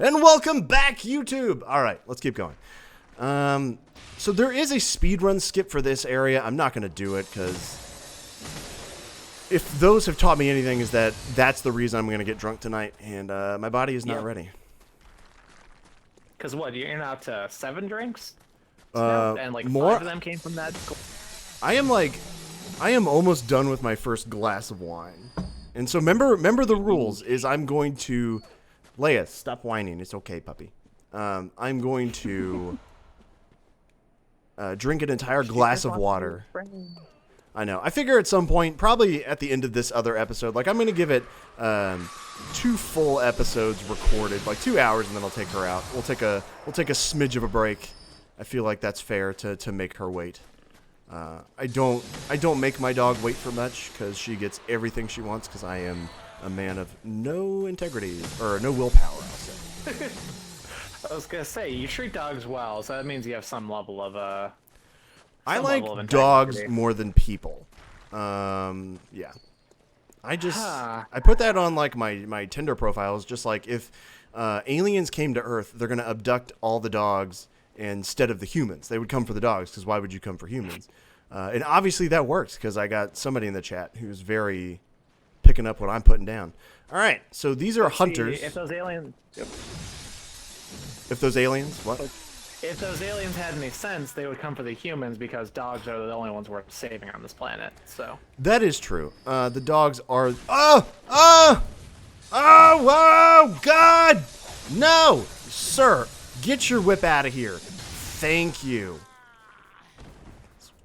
And welcome back, YouTube! Alright, let's keep going. So there is a speedrun skip for this area. I'm not going to do it, because if those have taught me anything, is that that's the reason I'm going to get drunk tonight, and my body is not ready. Because what, you're out to 7 drinks? And like more? 5 of them came from that? I am almost done with my first glass of wine. And so remember the rules, is I'm going to... Leia, stop whining. It's okay, puppy. I'm going to drink an entire glass of water. I know. I figure at some point, probably at the end of this other episode, like I'm going to give it 2 full episodes recorded, like 2 hours, and then I'll take her out. We'll take a smidge of a break. I feel like that's fair to make her wait. I don't make my dog wait for much because she gets everything she wants because I am a man of no integrity, or no willpower, I'll say. I was gonna say, you treat dogs well, so that means you have some level of, I like dogs more than people. Yeah. I put that on, like, my Tinder profiles, just like, if aliens came to Earth, they're gonna abduct all the dogs instead of the humans. They would come for the dogs, because why would you come for humans? And obviously that works, because I got somebody in the chat who's very... picking up what I'm putting down. All right, so these are hunters. If those aliens... Yep. If those aliens... What? If those aliens had any sense, they would come for the humans because dogs are the only ones worth saving on this planet, so... That is true. The dogs are... Oh, whoa, God! No! Sir, get your whip out of here. Thank you.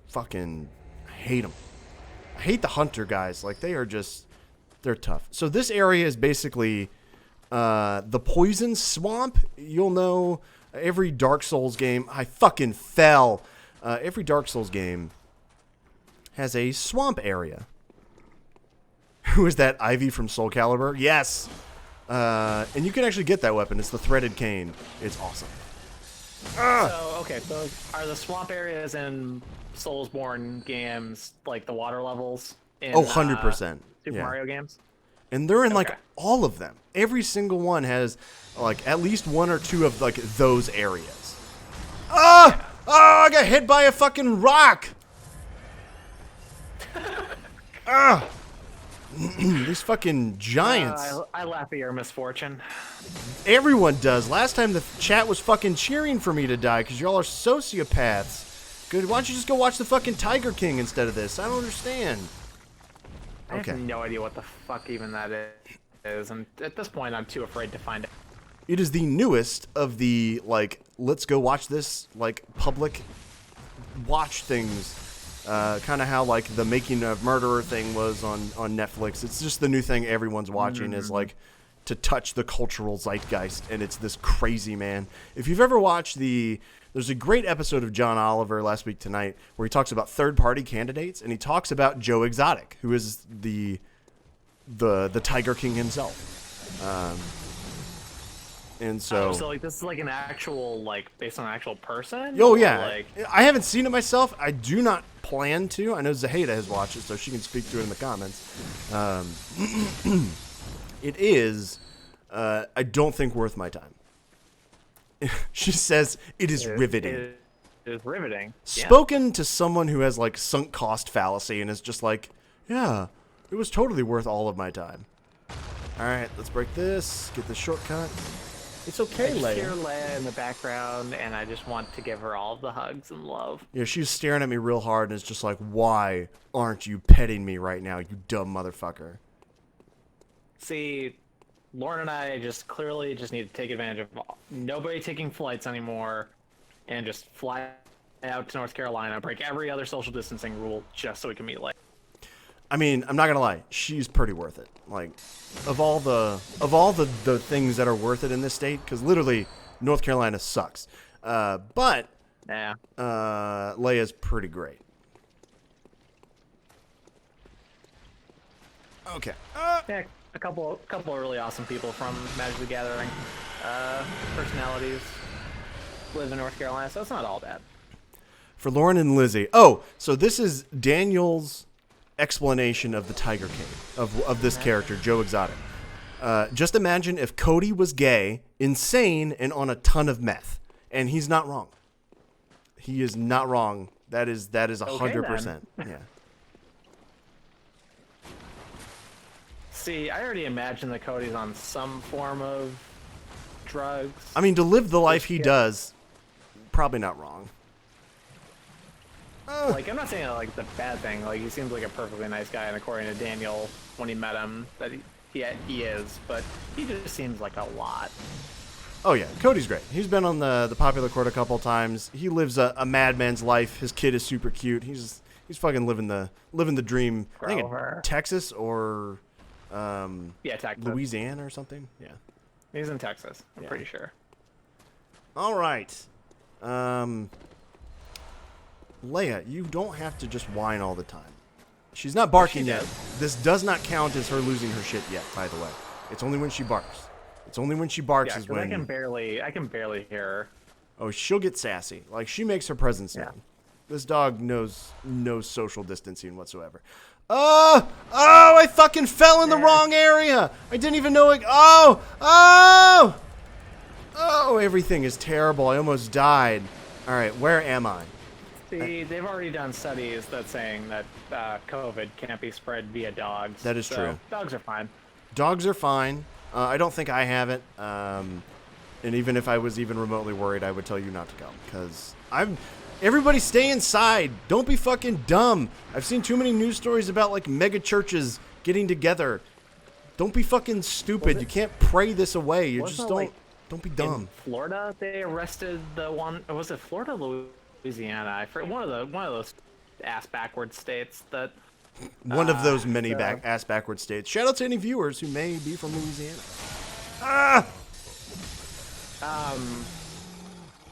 Fucking... I hate them. I hate the hunter guys. Like, they are just... They're tough. So this area is basically the poison swamp. You'll know every Dark Souls game. I fucking fell. Every Dark Souls game has a swamp area. Who is that? Ivy from Soul Calibur? Yes. And you can actually get that weapon. It's the threaded cane. It's awesome. So, okay, so are the swamp areas in Soulsborne games like the water levels? In, 100%. Super Mario games? And they're in, like, all of them. Every single one has, like, at least 1 or 2 of, like, those areas. Oh, I got hit by a fucking rock! These fucking giants. I laugh at your misfortune. Everyone does. Last time the chat was fucking cheering for me to die because y'all are sociopaths. Good. Why don't you just go watch the fucking Tiger King instead of this? I don't understand. I have no idea what the fuck even that is, and at this point I'm too afraid to find it. It is the newest of the, like, let's go watch this, like, public watch things. Kind of how, like, the Making of Murderer thing was on Netflix. It's just the new thing everyone's watching is, like, to touch the cultural zeitgeist, and it's this crazy, man. If you've ever watched there's a great episode of John Oliver last week tonight where he talks about third-party candidates, and he talks about Joe Exotic, who is the Tiger King himself. And so... so, like, this is, like, an actual, like, based on an actual person? Oh, yeah. Like... I haven't seen it myself. I do not plan to. I know Zaheda has watched it, so she can speak to it in the comments. It is, I don't think, worth my time. She says it is riveting. It is riveting. Spoken to someone who has, like, sunk cost fallacy and is just like, yeah, it was totally worth all of my time. All right, let's break this. Get the shortcut. It's okay, Leia. I just hear Leia in the background, and I just want to give her all the hugs and love. Yeah, she's staring at me real hard and is just like, why aren't you petting me right now, you dumb motherfucker? See... Lauren and I clearly need to take advantage of nobody taking flights anymore and just fly out to North Carolina, break every other social distancing rule just so we can meet Leia. I mean, I'm not gonna lie, she's pretty worth it. Like, of all the things that are worth it in this state, because literally North Carolina sucks. But yeah, Leia's pretty great. Okay. Yeah. A couple of really awesome people from Magic the Gathering personalities live in North Carolina, so it's not all bad. For Lauren and Lizzie. Oh, so this is Daniel's explanation of the Tiger King, of this character, Joe Exotic. Just imagine if Cody was gay, insane, and on a ton of meth. And he's not wrong. He is not wrong. That is 100%. Yeah. See, I already imagine that Cody's on some form of drugs. I mean, to live the life he does, probably not wrong. Like, I'm not saying like the bad thing. Like, he seems like a perfectly nice guy, and according to Daniel, when he met him, that he is. But he just seems like a lot. Oh yeah, Cody's great. He's been on the Popular Court a couple times. He lives a madman's life. His kid is super cute. He's fucking living the dream. I think in Texas or Texas. Louisiana or something. Yeah. He's in Texas. I'm pretty sure. All right. Leia, you don't have to just whine all the time. She's not barking yet. This does not count as her losing her shit yet, by the way. It's only when she barks. It's only when she barks is when... I can barely hear her. Oh, she'll get sassy. Like, she makes her presence known. This dog knows no social distancing whatsoever. Oh, I fucking fell in the wrong area. I didn't even know it. Oh, everything is terrible. I almost died. All right, where am I? See, they've already done studies that saying that COVID can't be spread via dogs. That is true. Dogs are fine. Dogs are fine. I don't think I have it. And even if I was even remotely worried, I would tell you not to go. Because everybody stay inside. Don't be fucking dumb. I've seen too many news stories about, like, mega churches getting together. Don't be fucking stupid. You can't pray this away. You just don't be dumb. In Florida, they arrested the one... Was it Florida, Louisiana? I forget. One of those ass-backwards states that... One of those many ass-backward states. Shout out to any viewers who may be from Louisiana. I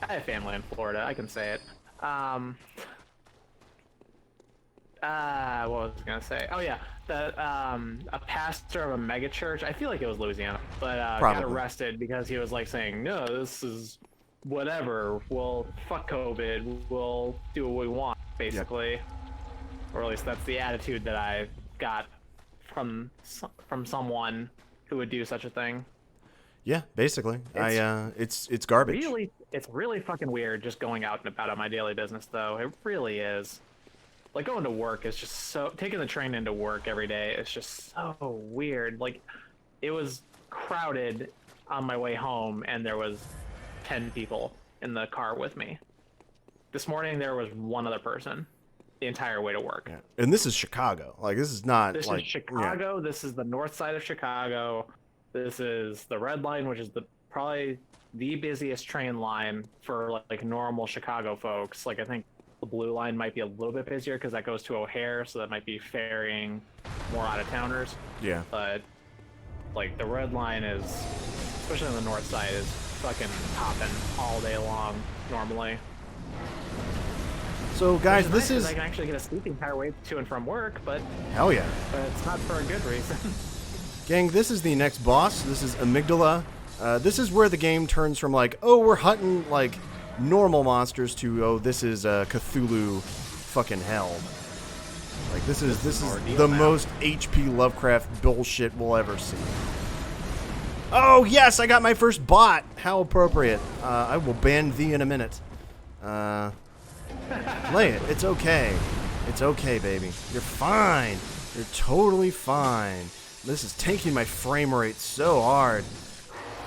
have family in Florida. I can say it. What was I gonna say? Oh yeah, a pastor of a megachurch. I feel like it was Louisiana, but got arrested because he was like saying, "No, this is whatever. We'll fuck COVID. We'll do what we want," basically. Yep. Or at least that's the attitude that I got from someone who would do such a thing. Yeah, basically. It's garbage. It's really fucking weird just going out and about on my daily business, though. It really is. Like, going to work is just so... Taking the train into work every day is just so weird. Like, it was crowded on my way home, and there was 10 people in the car with me. This morning, there was one other person the entire way to work. Yeah. And this is Chicago. Like, this is not... This is Chicago. Yeah. This is the north side of Chicago. This is the Red Line, which is probably the busiest train line for, like, normal Chicago folks. Like, I think the Blue Line might be a little bit busier because that goes to O'Hare, so that might be ferrying more out-of-towners. Yeah. But, like, the Red Line is, especially on the north side, is fucking popping all day long normally. So, guys, this is... I can actually get a sleeping power way to and from work, but... Hell yeah. But it's not for a good reason. Gang, this is the next boss. This is Amygdala. This is where the game turns from, like, oh, we're hunting, like, normal monsters to, oh, this is Cthulhu fucking hell. Like, this is the most H.P. Lovecraft bullshit we'll ever see. Oh, yes, I got my first bot. How appropriate. I will ban thee in a minute. Lay it. It's okay. It's okay, baby. You're fine. You're totally fine. This is tanking my frame rate so hard.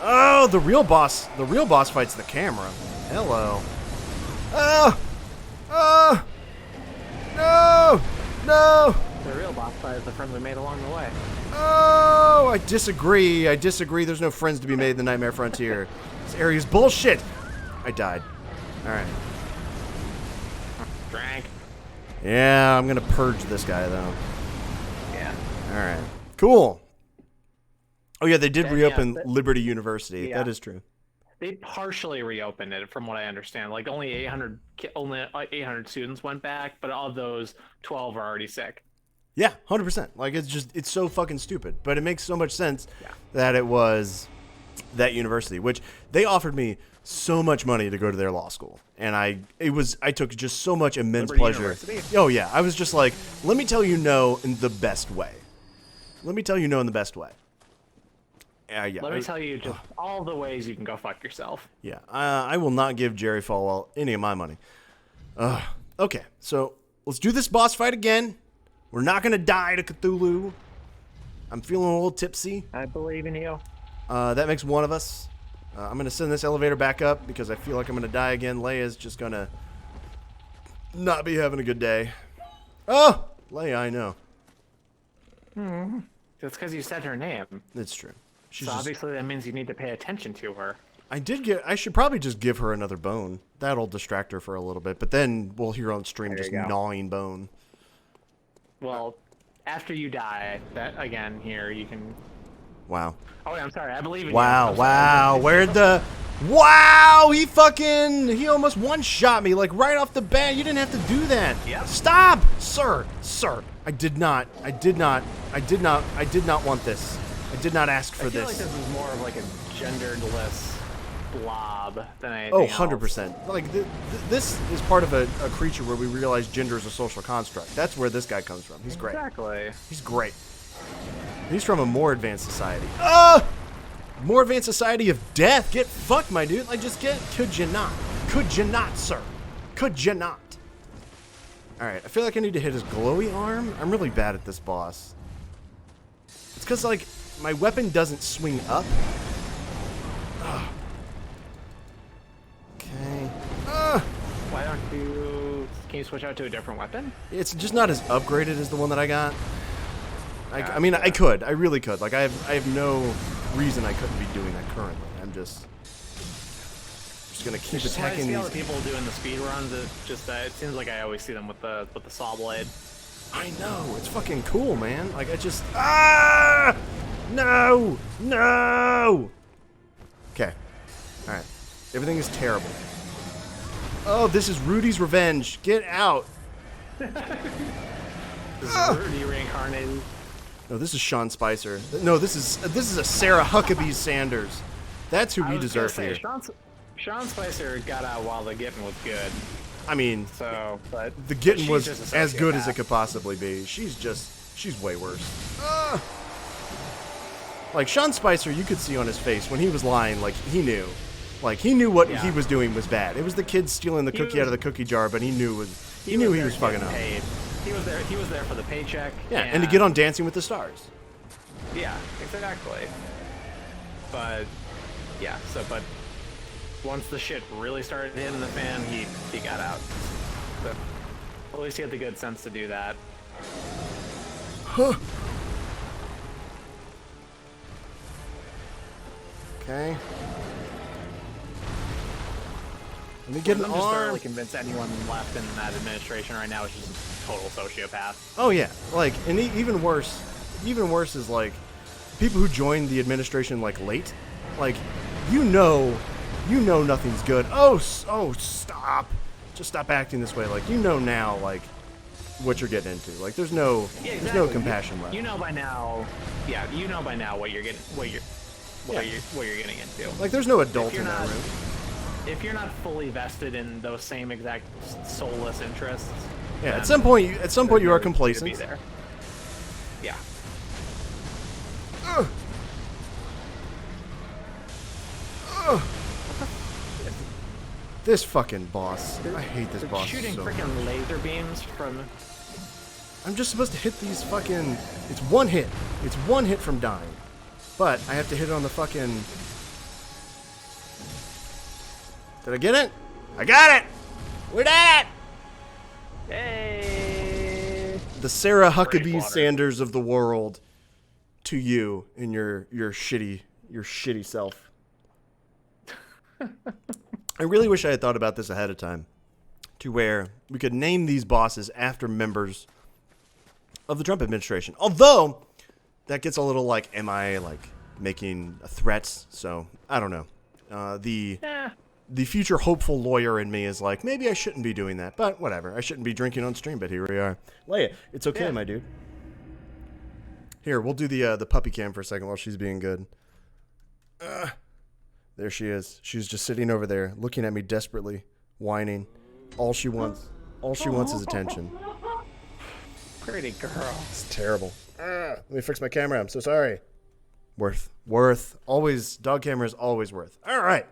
Oh, the real boss fights the camera. Hello. No! The real boss fight is the friend we made along the way. Oh, I disagree. There's no friends to be made in the Nightmare Frontier. This area is bullshit. I died. All right. Drank. Yeah, I'm gonna purge this guy though. Yeah. All right. Cool. Oh yeah, they did reopen Liberty University. Yeah. That is true. They partially reopened it, from what I understand. Like only 800 students went back, but of those, 12 are already sick. Yeah, 100%. Like it's so fucking stupid, but it makes so much sense that it was that university, which they offered me so much money to go to their law school, and I took just so much immense pleasure. University. Oh yeah, I was just like, let me tell you no in the best way. Yeah. Let me tell you just all the ways you can go fuck yourself. Yeah, I will not give Jerry Falwell any of my money. Okay, so let's do this boss fight again. We're not gonna die to Cthulhu. I'm feeling a little tipsy. I believe in you. That makes one of us. I'm gonna send this elevator back up because I feel like I'm gonna die again. Leia's just gonna not be having a good day. Oh, Leia, I know. That's because you said her name. It's true. She's So just, obviously that means you need to pay attention to her. I should probably just give her another bone. That'll distract her for a little bit. But then we'll hear on stream There just you go. gnawing bone. Well, after you die, that again here you can. Wow. Oh, wait, I'm sorry. I believe in you. Wow, I'm sorry. wow. Where'd the... Wow! He almost one-shot me, like, right off the bat. You didn't have to do that. Yep. Stop! Sir. I did not want this. I did not ask for I feel this. like this is more of like a genderless blob than anything Oh, else. 100%. Like, this is part of a creature where we realize gender is a social construct. That's where this guy comes from. He's great. Exactly. He's great. He's from a more advanced society. More advanced society of death. Get fucked, my dude. Like, just get... Could you not? Could you not, sir? Could you not? Alright, I feel like I need to hit his glowy arm. I'm really bad at this boss. It's because, like, my weapon doesn't swing up. Ugh. Okay. Why don't you... Can you switch out to a different weapon? It's just not as upgraded as the one that I got. I mean, I could. I really could. Like, I have no reason I couldn't be doing that currently. I'm just gonna keep Just when I attacking see all these. the people doing the speed runs, it just it seems like I always see them with the saw blade. I know. It's fucking cool, man. Like, I just... No! Okay. Alright. Everything is terrible. Oh, this is Rudy's revenge. Get out. This is Rudy reincarnated. No, this is Sean Spicer. No, this is a Sarah Huckabee Sanders. That's who we deserve here. Sean Spicer got out while the getting was good. I mean, So, but the getting she's was just a as good as sociopath. it could possibly be. She's way worse. Like, Sean Spicer, you could see on his face when he was lying, like, he knew. Like, he knew what he was doing was bad. It was the kid stealing the cookie out of the cookie jar, but he knew he was fucking up. Paid. He was there for the paycheck. Yeah, and to get on Dancing with the Stars. Yeah, exactly. But yeah, but once the shit really started hitting the fan, he got out. So at least he had the good sense to do that. Okay. Let me get an I'm just thoroughly arm. convinced anyone left in that administration right now is just a total sociopath. Oh yeah, like, and even worse is like people who joined the administration like late, like you know nothing's good. Oh stop, just stop acting this way. Like, you know now, like, what you're getting into. Like, there's no compassion left. You know by now. Yeah, you know by now what you're getting what you're getting into. Like, there's no adult in that room. If you're not fully vested in those same exact soulless interests, Yeah, then at some point you there's are no reason to complacent. be there. Yeah. This fucking boss. I hate this boss Shooting so freaking much. laser beams from. I'm just supposed to hit these fucking... It's one hit. It's one hit from dying. But I have to hit it on the fucking... Did I get it? I got it! We did it! Hey. The Sarah Huckabee British water. Sanders of the world to you and your shitty self. I really wish I had thought about this ahead of time, to where we could name these bosses after members of the Trump administration. Although that gets a little like, am I like making threats? So I don't know. The future hopeful lawyer in me is like, maybe I shouldn't be doing that, but whatever. I shouldn't be drinking on stream, but here we are. Leia, it's okay, my dude. Here, we'll do the puppy cam for a second while she's being good. There she is. She's just sitting over there, looking at me desperately, whining. All she wants is attention. Pretty girl. It's terrible. Let me fix my camera. I'm so sorry. Worth. Always, dog camera is always worth. All right.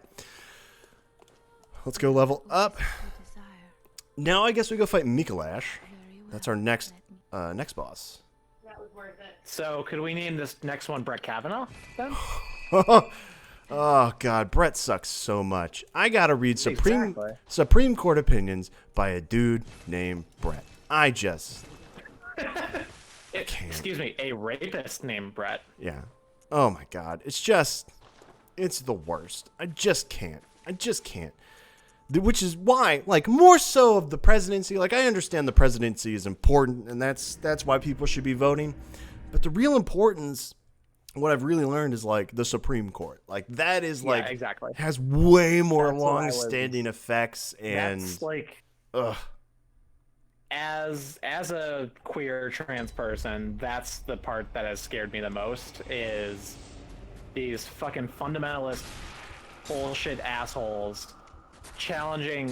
Let's go level up. Now I guess we go fight Mikolash. That's our next boss. That was worth it. So could we name this next one Brett Kavanaugh then? Oh God, Brett sucks so much. I gotta read Supreme Court opinions by a dude named Brett. I just can't. Excuse me, a rapist named Brett. Yeah. Oh my God, it's the worst. I just can't. Which is why, like, more so of the presidency. Like, I understand the presidency is important, and that's why people should be voting. But the real importance, what I've really learned, is like the Supreme Court. Like, that is like exactly. Has way more long-standing effects, and that's like, ugh. As a queer trans person, that's the part that has scared me the most. Is these fucking fundamentalist bullshit assholes challenging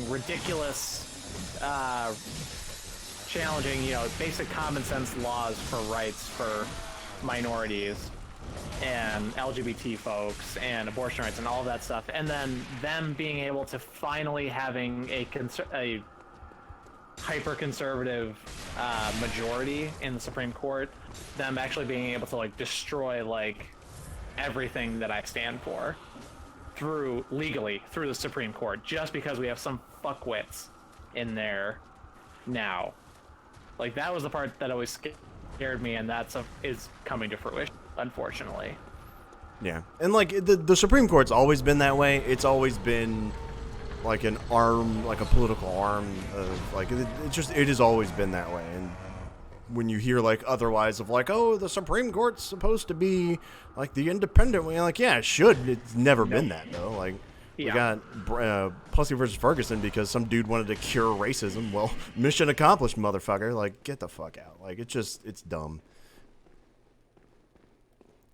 challenging, basic common sense laws for rights for minorities and LGBT folks and abortion rights and all of that stuff, and then them being able to finally having a hyper-conservative majority in the Supreme Court, them actually being able to like destroy like everything that I stand for legally through the Supreme Court, just because we have some fuckwits in there now. Like, that was the part that always scared me, and is coming to fruition, unfortunately. Yeah, and like the Supreme Court's always been that way. It's always been like an arm, like a political arm of like it has always been that way. And when you hear like otherwise of like, oh, the Supreme Court's supposed to be like the independent way, like, yeah, it should. It's never been that though. Like, we got Plessy versus Ferguson because some dude wanted to cure racism. Well, mission accomplished, motherfucker. Like, get the fuck out. Like, it's dumb.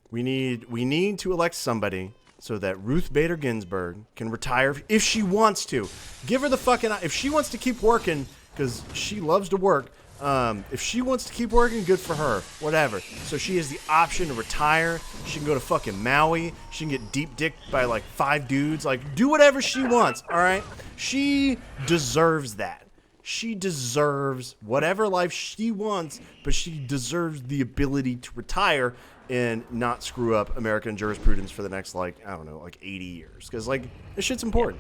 We need to elect somebody so that Ruth Bader Ginsburg can retire if she wants to. Give her the fucking, if she wants to keep working, because she loves to work. If she wants to keep working, good for her. Whatever. So she has the option to retire. She can go to fucking Maui. She can get deep dicked by like 5 dudes. Like, do whatever she wants, all right? She deserves that. She deserves whatever life she wants, but she deserves the ability to retire and not screw up American jurisprudence for the next, like, I don't know, like 80 years. Because, like, this shit's important.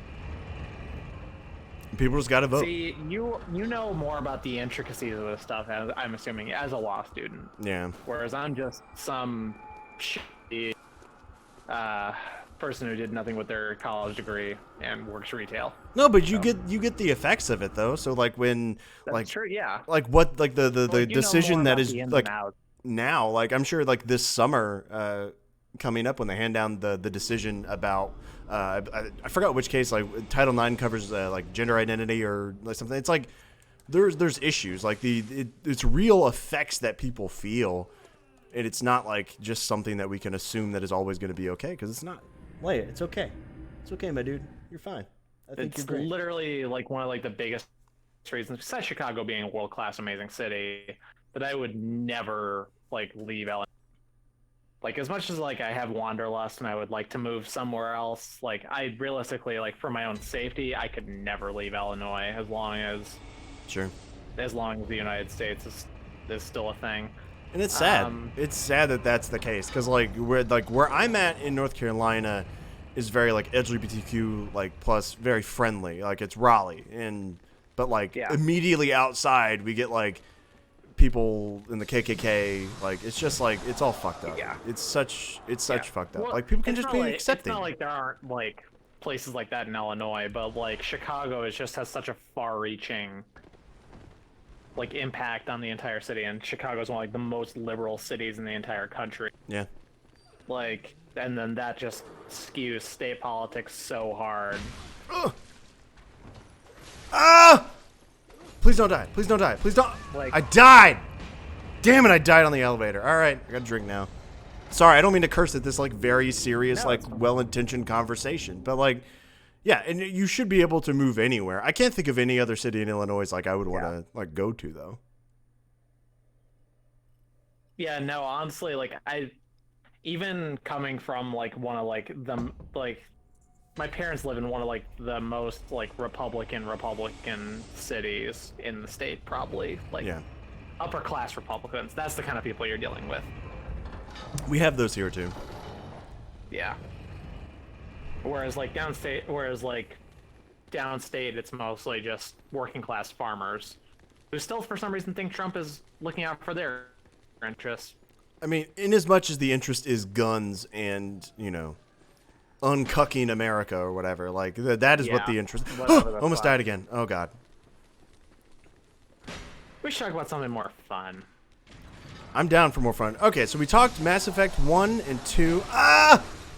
People just got to vote. See, you know more about the intricacies of this stuff, I'm assuming, as a law student. Yeah. Whereas I'm just some shitty person who did nothing with their college degree and works retail. No, but you get the effects of it though. So like when That's true, yeah. Like what, like the decision that is like now, like I'm sure like this summer coming up when they hand down the decision about I forgot which case, like Title IX covers like gender identity or like something. It's like there's issues like it's real effects that people feel, and it's not like just something that we can assume that is always going to be okay, because it's not. Leia, it's okay. It's okay, my dude. You're fine. I think it's you're great. Literally like one of like the biggest reasons, besides Chicago being a world-class amazing city, that I would never like leave Illinois. Like, as much as like I have wanderlust and I would like to move somewhere else, like I realistically, like for my own safety, I could never leave Illinois as long as the United States is still a thing. And it's sad. It's sad that that's the case, because like where I'm at in North Carolina is very like LGBTQ like plus very friendly. Like it's Raleigh, but like immediately outside we get like people in the KKK. Like it's just like it's all fucked up. Yeah. It's such fucked up. Well, like people can just be accepting. It's not like there aren't like places like that in Illinois, but like Chicago just has such a far-reaching like impact on the entire city, and Chicago is one of like the most liberal cities in the entire country. Yeah. Like, and then that just skews state politics so hard. Ah! Please don't die. Please don't die. Please don't. Like, I died. Damn it! I died on the elevator. All right, I got a drink now. Sorry, I don't mean to curse at this like very serious, like well-intentioned conversation, but like. Yeah, and you should be able to move anywhere. I can't think of any other city in Illinois like I would want to like go to though. Yeah, no, honestly, like even coming from like one of like the like my parents live in one of like the most like Republican cities in the state, probably like Yeah. upper class Republicans. That's the kind of people you're dealing with. We have those here too. Yeah. Whereas like downstate, it's mostly just working class farmers who still for some reason think Trump is looking out for their interests. I mean, in as much as the interest is guns and, uncucking America or whatever, like, that is what the interest... Almost died again. Oh, God. We should talk about something more fun. I'm down for more fun. Okay, so we talked Mass Effect 1 and 2.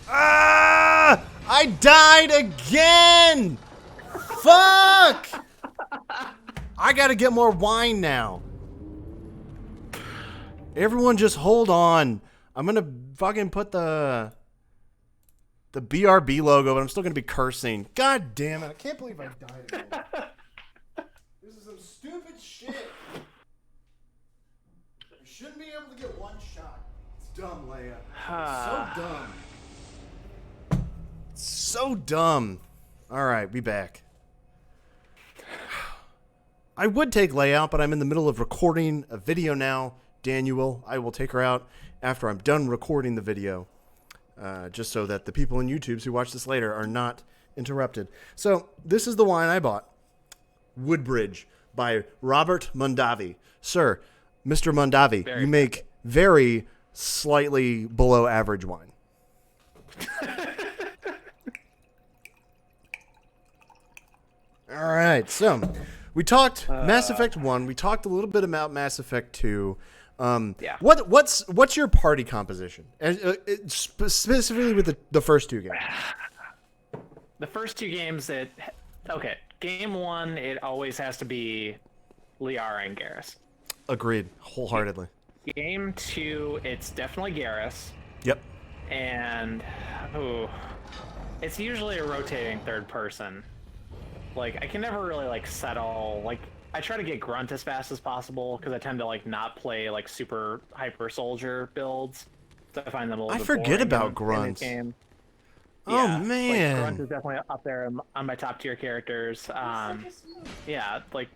I died again! Fuck! I gotta get more wine now. Everyone just hold on. I'm gonna fucking put the BRB logo, but I'm still gonna be cursing. God damn it. I can't believe I died again. This is some stupid shit. I shouldn't be able to get one shot. It's dumb, Leia. It's so dumb. So dumb. Alright, we back. I would take Leia out, but I'm in the middle of recording a video now. Daniel, I will take her out after I'm done recording the video, just so that the people in YouTube who watch this later are not interrupted. So this is the wine I bought. Woodbridge by Robert Mondavi. Sir, Mr. Mondavi, you make very slightly below average wine. All right, so we talked Mass Effect 1. We talked a little bit about Mass Effect 2. Yeah. What's your party composition? Specifically with the first two games. The first two games, game 1, it always has to be Liara and Garrus. Agreed, wholeheartedly. Game 2, it's definitely Garrus. Yep. And it's usually a rotating third person. Like, I can never really like settle. Like, I try to get Grunt as fast as possible because I tend to like not play like super hyper soldier builds. So I find them a little bit boring. I forget about Grunt. Oh man, like, Grunt is definitely up there on my top tier characters. Yeah, like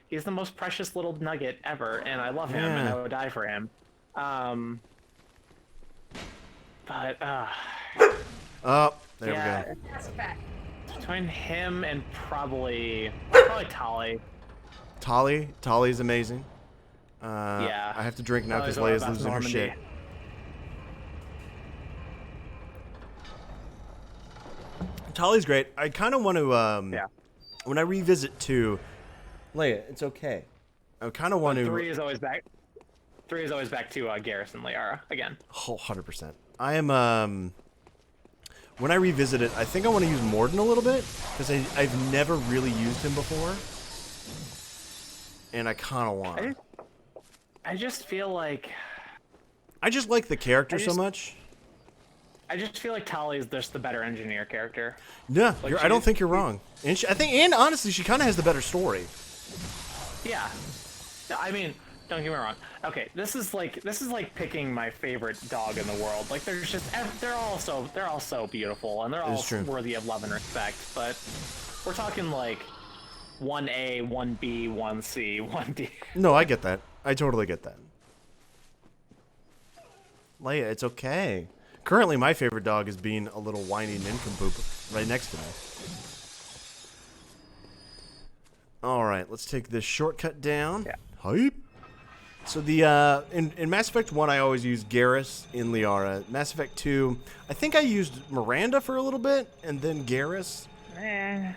he's the most precious little nugget ever, and I love him, and I would die for him. But oh, there we go. That's a fact. Between him and probably Tali. Tali's amazing. Yeah. I have to drink now because Leia's losing her shit. Tali's great. I kind of want to, when I revisit 2, Leia, it's okay. I kind of want to... 3 is always back. 3 is always back to Garrus and Liara again. 100%. I am, when I revisit it, I think I want to use Mordin a little bit, because I've never really used him before. And I kind of want to. I just feel like... I just like the character so much. I just feel like Tali is just the better engineer character. Yeah, like I don't think you're wrong. And and honestly, she kind of has the better story. Yeah. I mean, don't get me wrong. Okay, this is like picking my favorite dog in the world. Like they're all so beautiful, and they're all worthy of love and respect. But we're talking like 1A, 1B, 1C, 1D. No, I get that. I totally get that. Leia, it's okay. Currently, my favorite dog is being a little whiny nincompoop right next to me. All right, let's take this shortcut down. Yeah. Hype. So the in Mass Effect 1, I always used Garrus in Liara. Mass Effect 2, I think I used Miranda for a little bit, and then Garrus. Okay.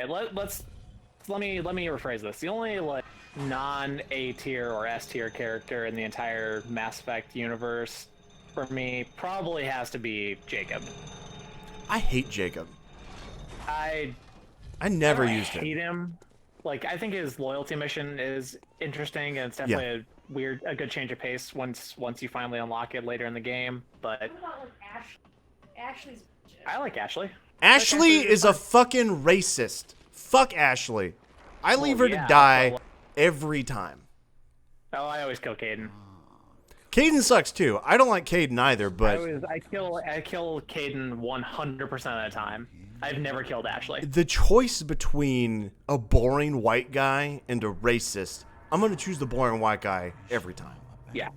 Let me rephrase this. The only like non-A tier or S tier character in the entire Mass Effect universe for me probably has to be Jacob. I hate Jacob. I never used him. I hate him. Like, I think his loyalty mission is interesting, and it's definitely a good change of pace once you finally unlock it later in the game. But what about like Ashley's? I like Ashley. Ashley is a fucking racist. Fuck Ashley. I leave her to die every time. Oh, I always kill Caden. Caden sucks too. I don't like Caden either, but I kill Caden 100% of the time. I've never killed Ashley. the choice between a boring white guy and a racist, I'm going to choose the boring white guy every time. Yeah.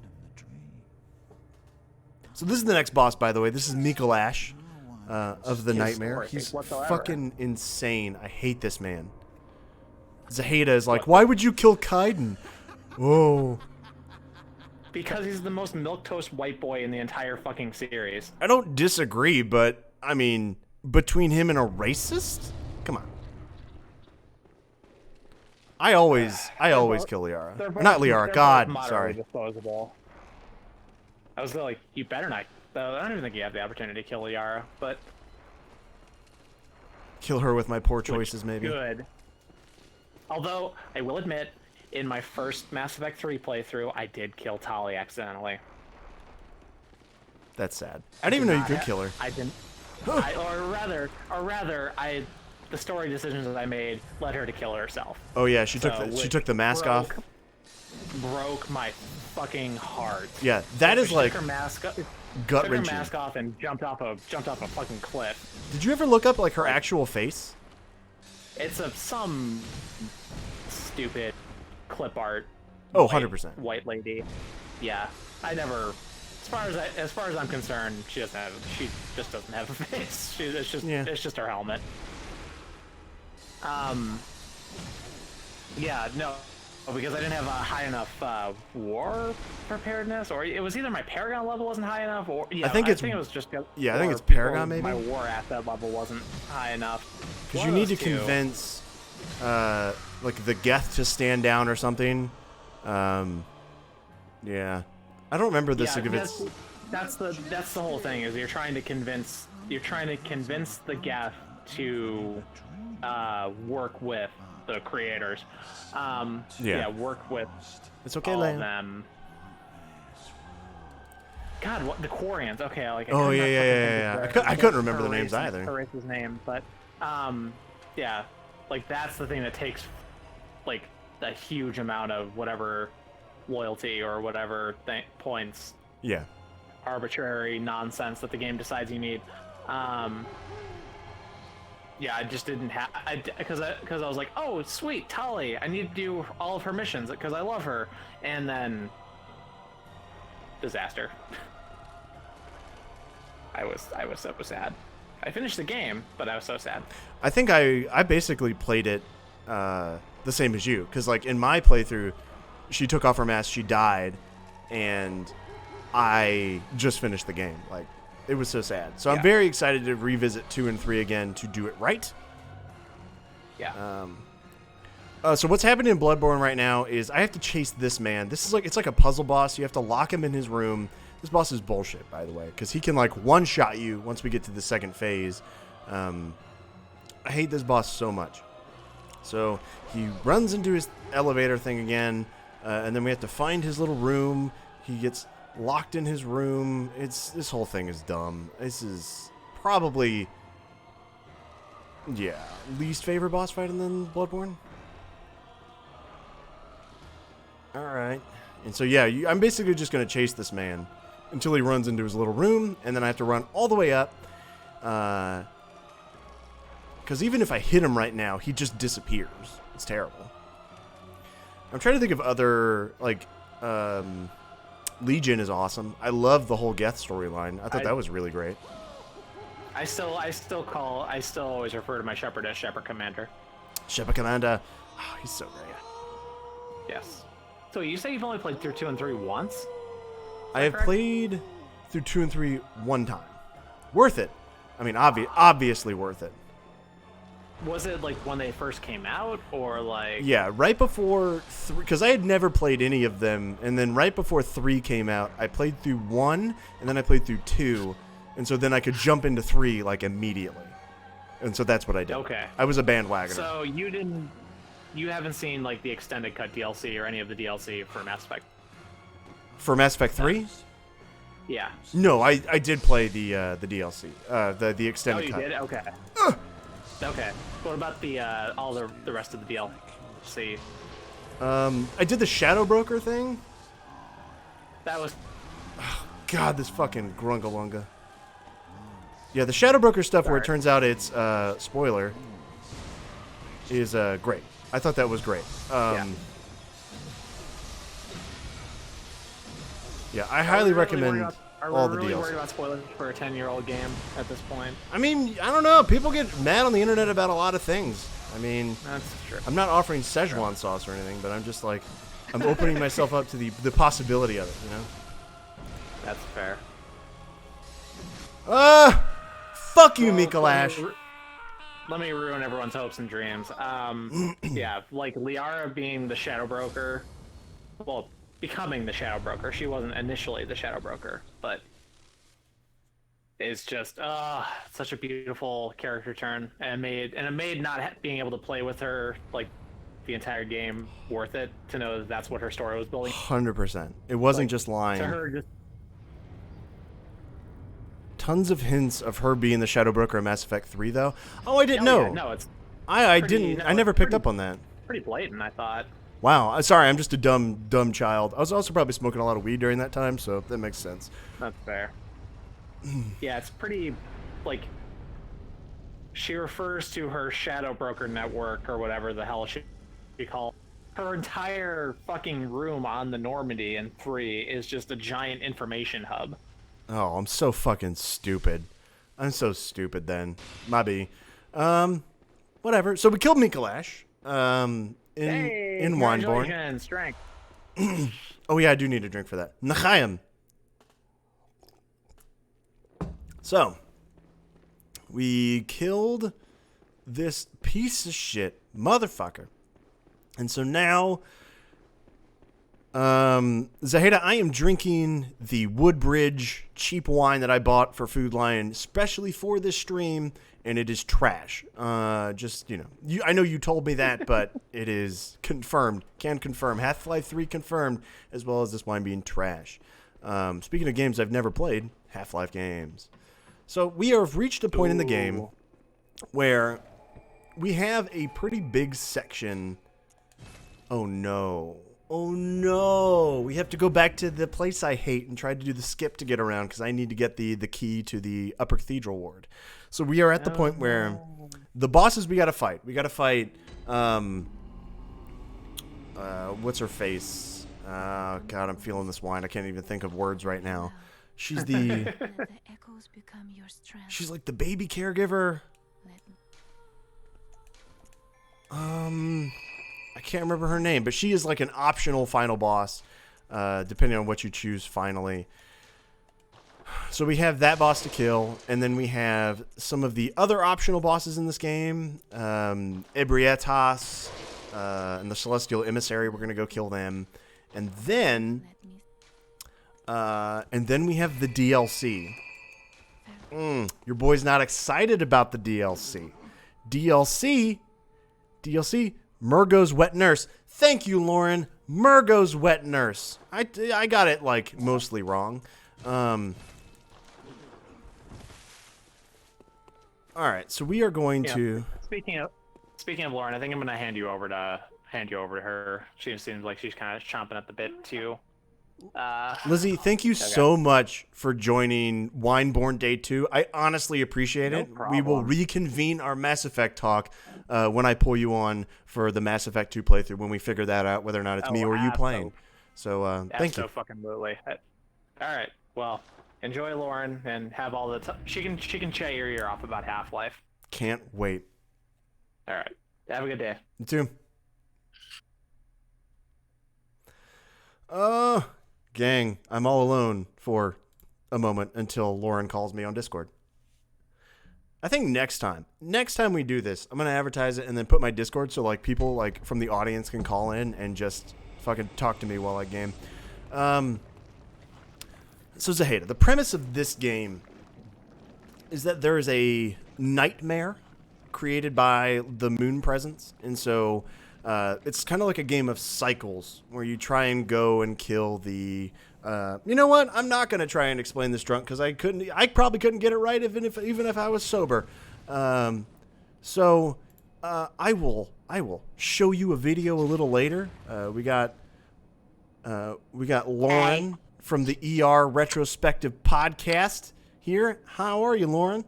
So this is the next boss, by the way. This is Mikolash of the Nightmare. His He's whatsoever. fucking insane. I hate this man. Zaheda is like, why would you kill Kaiden? Whoa. Because he's the most milquetoast white boy in the entire fucking series. I don't disagree, but, I mean, between him and a racist? Come on. I always kill Liara. Or not Liara, God, sorry. Disposable. I was like, you better not. I don't even think you have the opportunity to kill Liara, but Kill her with my poor choices, maybe. good. Although, I will admit, in my first Mass Effect 3 playthrough, I did kill Tali accidentally. That's sad. I didn't even know you could kill her. I didn't. The story decisions that I made led her to kill herself. Oh yeah, she So, took the mask off. Broke my fucking heart. Yeah, that is She like took her mask, gut took her wrenching. mask off and jumped off a fucking cliff. Did you ever look up like her actual face? It's some stupid clip art. Oh, white- 100%. White lady. Yeah, I never. As far as I'm concerned, she just doesn't have a face. It's just her helmet. Yeah, no, because I didn't have a high enough war preparedness, or it was either my Paragon level wasn't high enough, or I think it was just yeah, I think or- it's Paragon, or maybe? my war asset level wasn't high enough. Because One you of need to those two. convince like the Geth to stand down or something. Yeah, I don't remember the Yeah, significance. that's the whole thing, is you're trying to convince the Geth to work with the creators. Yeah. Work with It's okay, all of Leia. them. God, what the Quarians? Okay, like Oh, could yeah, not yeah, fucking yeah, think of yeah. I couldn't remember the her names race- either. Her race's name, but yeah, like that's the thing that takes like a huge amount of whatever loyalty or whatever points, Yeah, arbitrary nonsense that the game decides you need. Yeah, I just didn't have, because I was like, oh sweet, Tali, I need to do all of her missions because I love her, and then disaster. I was so sad. I finished the game, but I was so sad. I think I basically played it the same as you, because like in my playthrough, she took off her mask, she died, and I just finished the game. Like, it was so sad. So I'm Yeah. very excited to revisit 2 and 3 again to do it right. Yeah. So what's happening in Bloodborne right now is I have to chase this man. This is it's like a puzzle boss. You have to lock him in his room. This boss is bullshit, by the way, because he can like one-shot you once we get to the second phase. I hate this boss so much. So he runs into his elevator thing again, and then we have to find his little room. He gets locked in his room. This whole thing is dumb. This is probably, yeah, least favorite boss fight in the Bloodborne. All right, and so yeah, I'm basically just gonna chase this man until he runs into his little room, and then I have to run all the way up. Because even if I hit him right now, he just disappears. It's terrible. I'm trying to think of other, like, Legion is awesome. I love the whole Geth storyline. I thought that was really great. I still always refer to my Shepherd as Shepherd Commander. Shepard Commander, oh, he's so great. Yes. So you say you've only played through 2 and 3 once? I have correct? played through 2 and 3 one time. Worth it. I mean, obviously worth it. Was it like when they first came out, or like? Yeah, right before 3, because I had never played any of them, and then right before 3 came out, I played through 1, and then I played through 2, and so then I could jump into 3 like immediately, and so that's what I did. Okay. I was a bandwagoner. So you haven't seen like the extended cut DLC or any of the DLC for Mass Effect? For Mass Effect 3? Yeah. No, I did play the DLC, the Oh, extended you cut. did? Okay. Okay. What about the all the rest of the DLC? I did the Shadow Broker thing. That was God, this fucking Grungalunga. Yeah, the Shadow Broker stuff where it turns out it's, spoiler, is great. I thought that was great. Yeah, I highly recommend all the Are we really deals. worried about spoilers for a 10-year-old game at this point? I mean, I don't know. People get mad on the internet about a lot of things. I mean, That's true. I'm not offering Szechuan sauce or anything, but I'm just like, I'm opening myself up to the possibility of it, you know? That's fair. Fuck you, Well, Mikalash. Let me ruin everyone's hopes and dreams. Yeah, like Liara being the Shadow Broker, well, becoming the Shadow Broker. She wasn't initially the Shadow Broker, but it's just such a beautiful character turn, and it made not being able to play with her like the entire game worth it to know that that's what her story was building. 100%. It wasn't Like, just lying. To her, just Tons of hints of her being the Shadow Broker in Mass Effect 3, though. Oh, I didn't know. Yeah, no, it's I pretty- didn't. no, I never it's picked pretty- up on that. pretty blatant, I thought. Wow. Sorry, I'm just a dumb child. I was also probably smoking a lot of weed during that time, so that makes sense. That's fair. Yeah, it's pretty, like, she refers to her Shadow Broker network or whatever the hell she calls her entire fucking room on the Normandy in 3 is just a giant information hub. Oh, I'm so fucking stupid. I'm so stupid then. Maybe. Whatever. So we killed Mikalash. In Wineborne. Congratulations, strength. Oh yeah, I do need a drink for that. Nachayim. So, we killed this piece of shit motherfucker. And so now, Zaheda, I am drinking the Woodbridge cheap wine that I bought for Food Lion, especially for this stream, and it is trash. Just, you know, I know you told me that, but it is confirmed. Can confirm. Half-Life 3 confirmed, as well as this wine being trash. Speaking of games I've never played, Half-Life games. So we have reached a point in the game where we have a pretty big section. Oh no. Oh no. We have to go back to the place I hate and try to do the skip to get around because I need to get the key to the Upper Cathedral Ward. So we are at the point where the bosses we got to fight. We got to fight what's her face? God, I'm feeling this wine. I can't even think of words right now. She's the she's like the baby caregiver. I can't remember her name, but she is like an optional final boss, depending on what you choose finally. So we have that boss to kill, and then we have some of the other optional bosses in this game. Ebrietas, and the Celestial Emissary, we're going to go kill them. And then we have the DLC. Your boy's not excited about the DLC. DLC, Murgo's Wet Nurse. Thank you, Lauren. Murgo's Wet Nurse. I got it, like, mostly wrong. All right, so we are going to... Speaking of Lauren, I think I'm going to hand you over to her. She seems like she's kind of chomping at the bit, too. Lizzie, thank you so much for joining Wineborne Day 2. I honestly appreciate it. problem. We will reconvene our Mass Effect talk when I pull you on for the Mass Effect 2 playthrough, when we figure that out, whether or not it's me or you playing. So, thank you. Absolutely. All right. Well, enjoy Lauren and have all the she can chat your ear off about Half-Life. Can't wait. All right. Have a good day. You too. Gang, I'm all alone for a moment until Lauren calls me on Discord. I think next time we do this, I'm going to advertise it and then put my Discord so like people like from the audience can call in and just fucking talk to me while I game. So Zaheda, the premise of this game is that there is a nightmare created by the moon presence, and so it's kind of like a game of cycles where you try and go and kill the. You know what? I'm not gonna try and explain this drunk because I probably couldn't get it right even if I was sober. So I will show you a video a little later. We got Lauren from the ER Retrospective Podcast here. How are you, Lauren?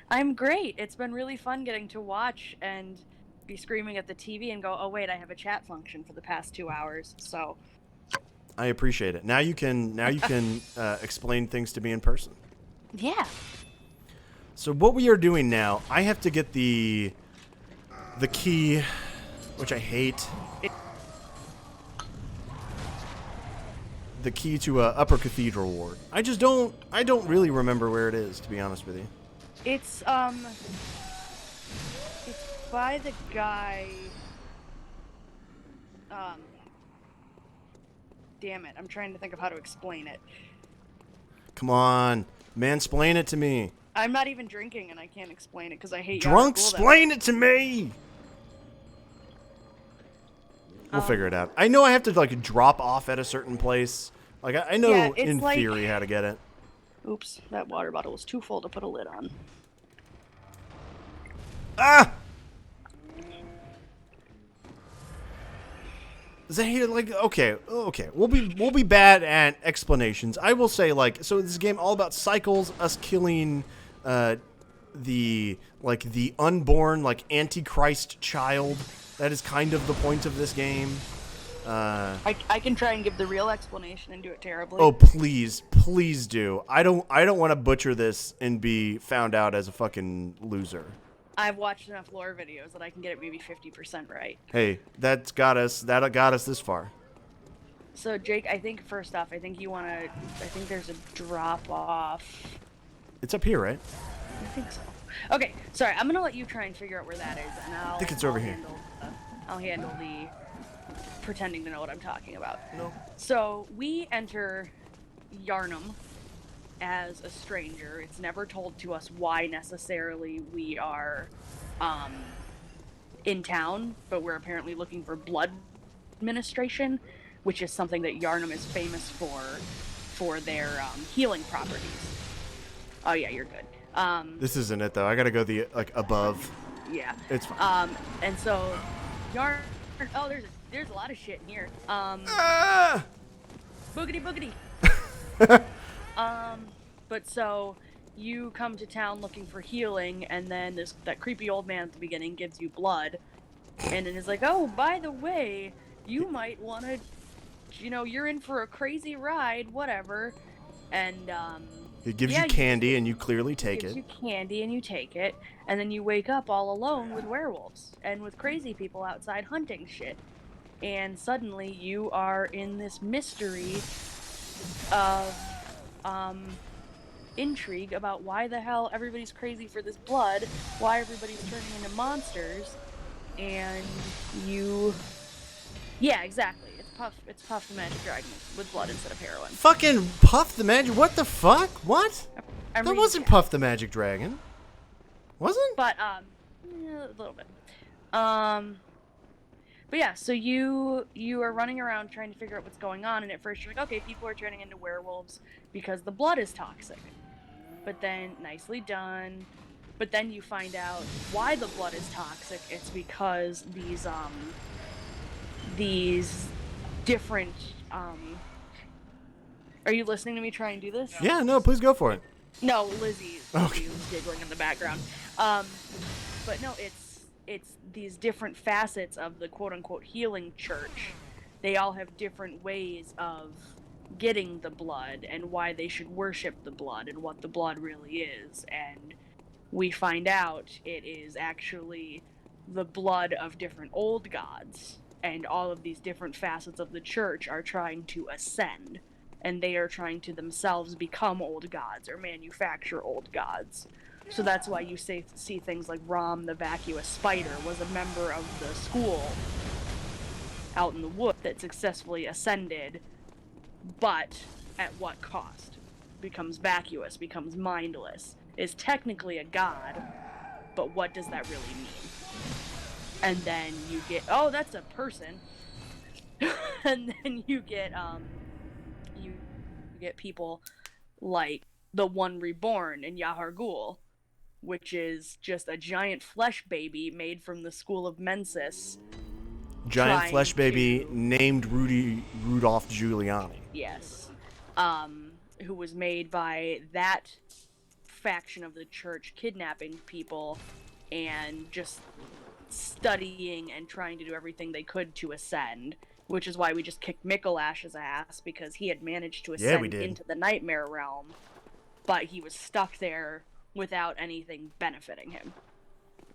I'm great. It's been really fun getting to watch and be screaming at the TV and go, oh, wait, I have a chat function for the past 2 hours. So I appreciate it. Now you can explain things to me in person. yeah. So what we are doing now, I have to get the key, which I hate. The key to Upper Cathedral Ward. I don't really remember where it is, to be honest with you. It's by the guy, damn it, I'm trying to think of how to explain it. Come on, mansplain it to me. I'm not even drinking and I can't explain it because I hate Drunk, Yahoo explain it to me! We'll figure it out. I know I have to, like, drop off at a certain place. Like, I know Yeah, it's in like- theory how to get it. Oops, that water bottle was too full to put a lid on. Ah! Is that here, like, okay. We'll be bad at explanations. I will say, like, so this game all about cycles, us killing the unborn, like, Antichrist child. That is kind of the point of this game. I can try and give the real explanation and do it terribly. Oh, please do. I don't want to butcher this and be found out as a fucking loser. I've watched enough lore videos that I can get it maybe 50% right. Hey, that got us this far. So, Jake, I think first off, I think there's a drop off. It's up here, right? I think so. Okay, sorry, I'm gonna let you try and figure out where that is, and I think it's over here. I'll handle the pretending to know what I'm talking about. No. So, we enter Yarnum as a stranger. It's never told to us why necessarily we are in town, but we're apparently looking for blood administration, which is something that Yarnum is famous for their healing properties. Oh yeah, you're good. This isn't it though. I gotta go above. Yeah. It's fine. And so Yarn. Oh, there's a lot of shit in here. Boogity boogity. But so you come to town looking for healing, and then that creepy old man at the beginning gives you blood, and then is like, oh, by the way, you might want to, you're in for a crazy ride, whatever. And It gives you candy, and you clearly take it. Gives you candy, and you take it, and then you wake up all alone with werewolves and with crazy people outside hunting shit. And suddenly you are in this mystery of intrigue about why the hell everybody's crazy for this blood, why everybody's turning into monsters, and yeah, exactly. It's Puff the Magic Dragon with blood instead of heroin. Fucking Puff the Magic. What the fuck? What? That wasn't Puff the Magic Dragon. Wasn't? But yeah, a little bit. But yeah, so you are running around trying to figure out what's going on, and at first you're like, okay, people are turning into werewolves because the blood is toxic. But then, nicely done. But then you find out why the blood is toxic. It's because these different, are you listening to me try and do this? Yeah, no, please go for it. No, Lizzie Okay. was giggling in the background. But no, it's these different facets of the quote-unquote healing church. They all have different ways of getting the blood and why they should worship the blood and what the blood really is. And we find out it is actually the blood of different old gods. And all of these different facets of the church are trying to ascend. And they are trying to themselves become old gods or manufacture old gods. So that's why you see things like Rom the vacuous spider was a member of the school out in the wood that successfully ascended, but at what cost? Becomes vacuous, becomes mindless, is technically a god, but what does that really mean? And then you get, oh, that's a person. And then you get people like the One Reborn in Yahar Ghul, which is just a giant flesh baby made from the school of Mensis. Giant flesh baby named Rudolph Giuliani. Yes. who was made by that faction of the church kidnapping people and just studying and trying to do everything they could to ascend, which is why we just kicked Mikolash's ass, because he had managed to ascend into the nightmare realm, but he was stuck there without anything benefiting him.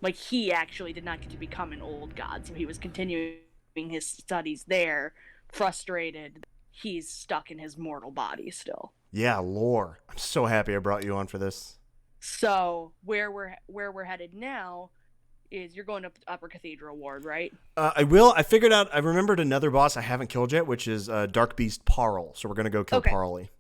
Like, he actually did not get to become an old god, so he was continuing his studies there, frustrated. He's stuck in his mortal body still. Yeah, lore. I'm so happy I brought you on for this. So where we're headed now is you're going up to Upper Cathedral Ward, right? I will. I figured out. I remembered another boss I haven't killed yet, which is Dark Beast Parl. So we're gonna go kill Parley.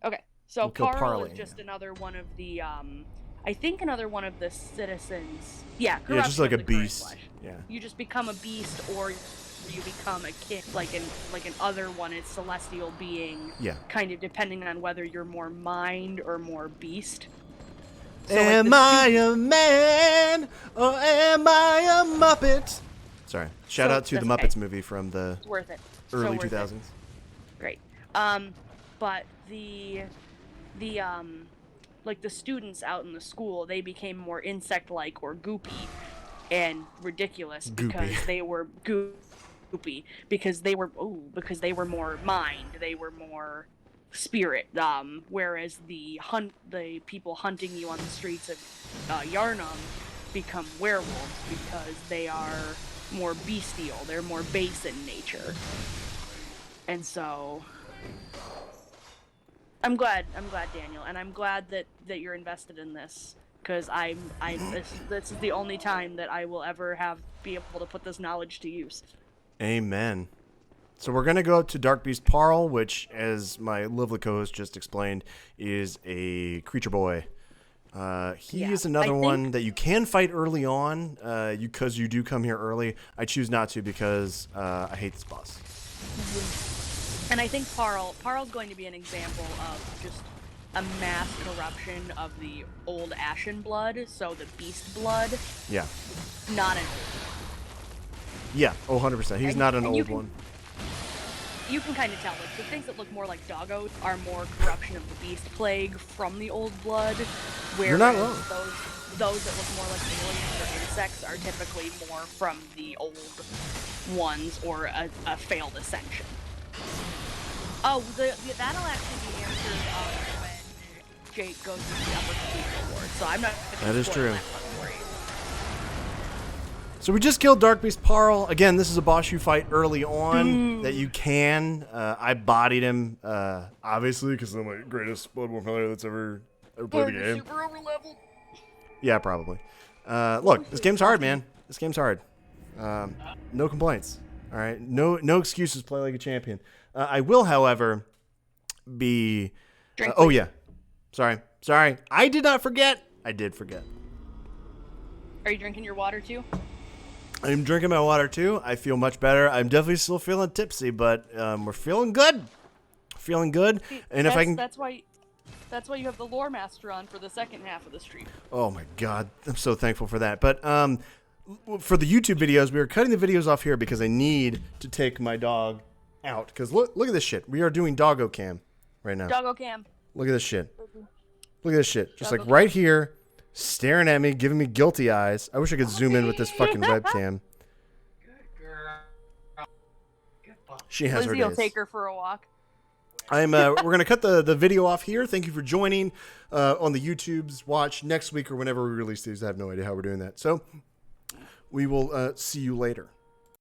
Okay. So we'll kill Parl is just another one of the I think another one of the citizens. Yeah, yeah, just like a beast. Yeah. You just become a beast, or you become a kid, like an other one. It's celestial being. Yeah. Kind of depending on whether you're more mind or more beast. So am I a man or am I a Muppet? Sorry. Shout out to the Muppets movie from the early 2000s. Great. But the like the students out in the school, they became more insect-like or goopy and ridiculous because they were goopy because they were more mind, they were more spirit. Whereas the people hunting you on the streets of Yarnum become werewolves because they are more bestial, they're more base in nature. And so I'm glad, Daniel, and I'm glad that you're invested in this, because this is the only time that I will ever be able to put this knowledge to use. Amen. So we're gonna go up to Dark Beast Parl, which, as my lovely co-host just explained, is a creature boy. He is another one that you can fight early on, because you do come here early. I choose not to because I hate this boss. And I think Parl's going to be an example of just a mass corruption of the old Ashen blood, so the beast blood. Yeah. Not an old. Yeah, 100%. He's not an old one. You can kind of tell, like, the things that look more like doggos are more corruption of the beast plague from the old blood, whereas You're not wrong. those that look more like aliens or insects are typically more from the old ones or a failed ascension. Oh, that'll actually be answered when Jake goes to the Upper Cathedral Ward, so I'm not gonna That is true. that one for you. So we just killed Dark Beast Parl. Again, this is a boss you fight early on that you can. I bodied him, obviously, because I'm the greatest Bloodborne player that's ever played the game. Super over-leveled. Yeah, probably. Look, this game's hard, man. This game's hard. No complaints. All right, no excuses. Play like a champion. I will, however, be. Oh yeah, sorry. I did not forget. I did forget. Are you drinking your water too? I'm drinking my water too. I feel much better. I'm definitely still feeling tipsy, but we're feeling good. And if I can, that's why you have the lore master on for the second half of the stream. Oh my god, I'm so thankful for that. But for the YouTube videos, we are cutting the videos off here because I need to take my dog out. Because look at this shit. We are doing doggo cam right now. Doggo cam. Look at this shit. Look at this shit. Just like right here, staring at me, giving me guilty eyes. I wish I could zoom in with this fucking webcam. Good girl. She has Lizzie her will days. take her for a walk. We're gonna cut the video off here. Thank you for joining on the YouTubes. Watch next week or whenever we release these. I have no idea how we're doing that. So we will see you later.